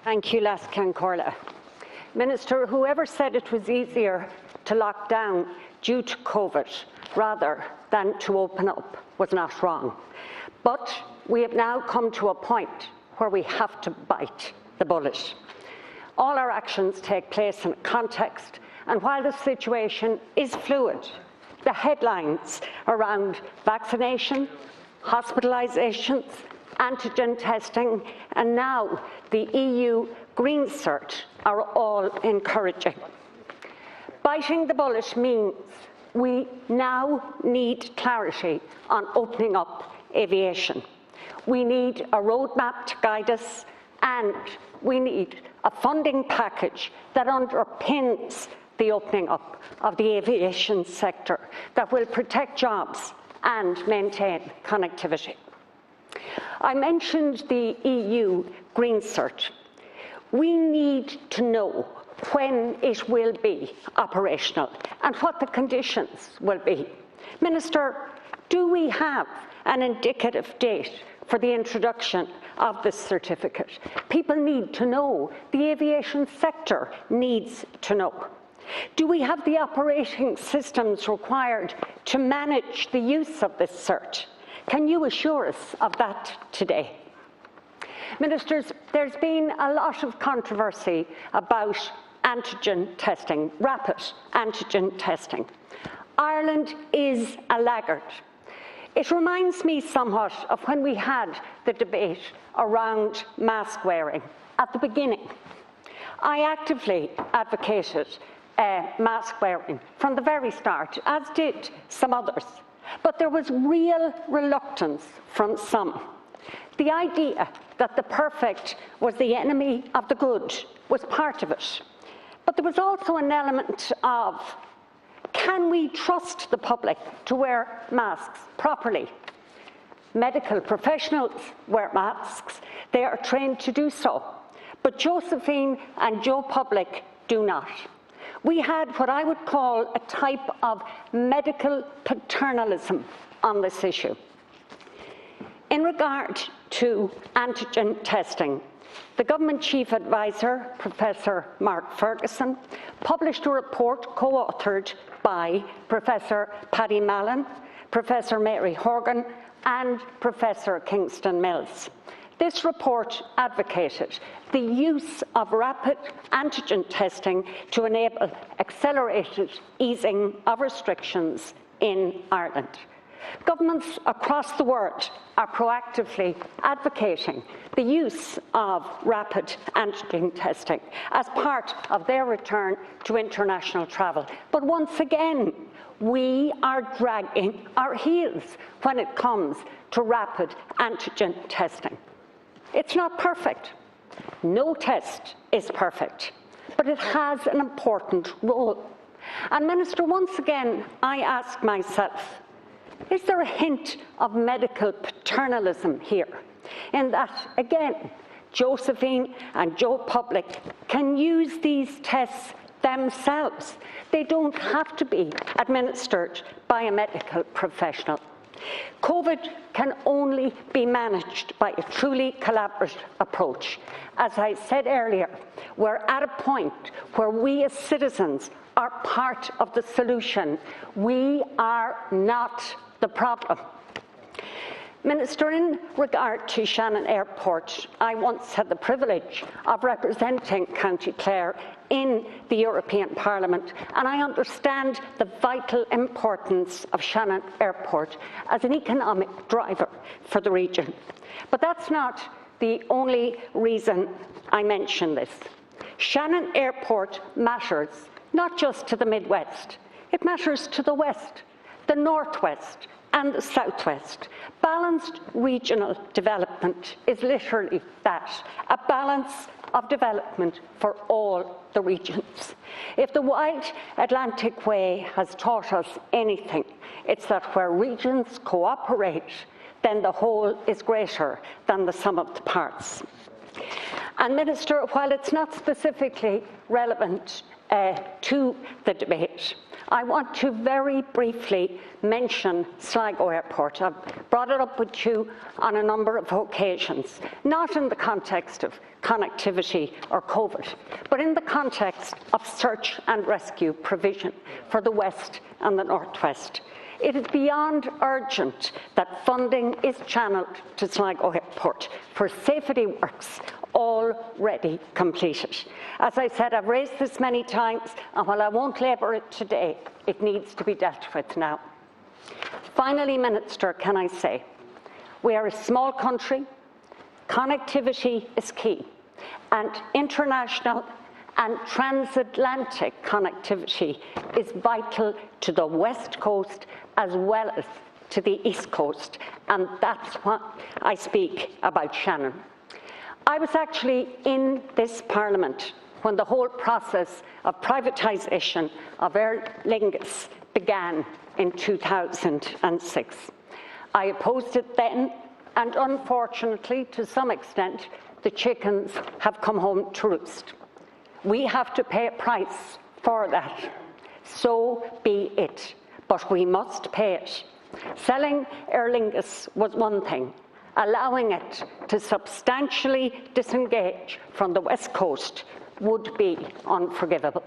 Thank you, Lascan Corla. Minister, whoever said it was easier to lock down due to COVID rather than to open up was not wrong. But we have now come to a point where we have to bite the bullet. All our actions take place in a context, and while the situation is fluid, the headlines around vaccination, hospitalisations, antigen testing, and now the EU Green Cert are all encouraging. Biting the bullet means we now need clarity on opening up aviation. We need a roadmap to guide us, and we need a funding package that underpins the opening up of the aviation sector that will protect jobs and maintain connectivity. I mentioned the EU Green Cert. We need to know when it will be operational and what the conditions will be. Minister, do we have an indicative date for the introduction of this certificate? People need to know. The aviation sector needs to know. Do we have the operating systems required to manage the use of this cert? Can you assure us of that today? Ministers, there's been a lot of controversy about antigen testing, rapid antigen testing. Ireland is a laggard. It reminds me somewhat of when we had the debate around mask wearing at the beginning. I actively advocated mask wearing from the very start, as did some others. But there was real reluctance from some. The idea that the perfect was the enemy of the good was part of it. But there was also an element of, can we trust the public to wear masks properly? Medical professionals wear masks. They are trained to do so. But Josephine and Joe Public do not. We had what I would call a type of medical paternalism on this issue. In regard to antigen testing, the Government Chief Advisor, Professor Mark Ferguson, published a report co-authored by Professor Paddy Mallon, Professor Mary Horgan, and Professor Kingston Mills. This report advocated the use of rapid antigen testing to enable accelerated easing of restrictions in Ireland. Governments across the world are proactively advocating the use of rapid antigen testing as part of their return to international travel. But once again, we are dragging our heels when it comes to rapid antigen testing. It's not perfect. No test is perfect, but it has an important role. And Minister, once again, I ask myself, is there a hint of medical paternalism here? In that, again, Josephine and Joe Public can use these tests themselves. They don't have to be administered by a medical professional. COVID can only be managed by a truly collaborative approach. As I said earlier, we're at a point where we as citizens are part of the solution. We are not the problem. Minister, in regard to Shannon Airport, I once had the privilege of representing County Clare in the European Parliament, and I understand the vital importance of Shannon Airport as an economic driver for the region. But that's not the only reason I mention this. Shannon Airport matters not just to the Midwest, it matters to the West, the Northwest, and the Southwest. Balanced regional development is literally that, a balance of development for all the regions. If the wide Atlantic Way has taught us anything, it's that where regions cooperate, then the whole is greater than the sum of the parts. And Minister, while it's not specifically relevant to the debate, I want to very briefly mention Sligo Airport. I've brought it up with you on a number of occasions, not in the context of connectivity or COVID, but in the context of search and rescue provision for the West and the North West. It is beyond urgent that funding is channelled to Sligo Airport for safety works already completed. As I said, I've raised this many times, and while I won't labour it today, it needs to be dealt with now. Finally, Minister, can I say, we are a small country, connectivity is key, and international and transatlantic connectivity is vital to the West Coast as well as to the East Coast, and that's what I speak about Shannon. I was actually in this Parliament when the whole process of privatisation of Aer Lingus began in 2006. I opposed it then, and unfortunately, to some extent, the chickens have come home to roost. We have to pay a price for that. So be it, but we must pay it. Selling Aer Lingus was one thing. Allowing it to substantially disengage from the West Coast would be unforgivable.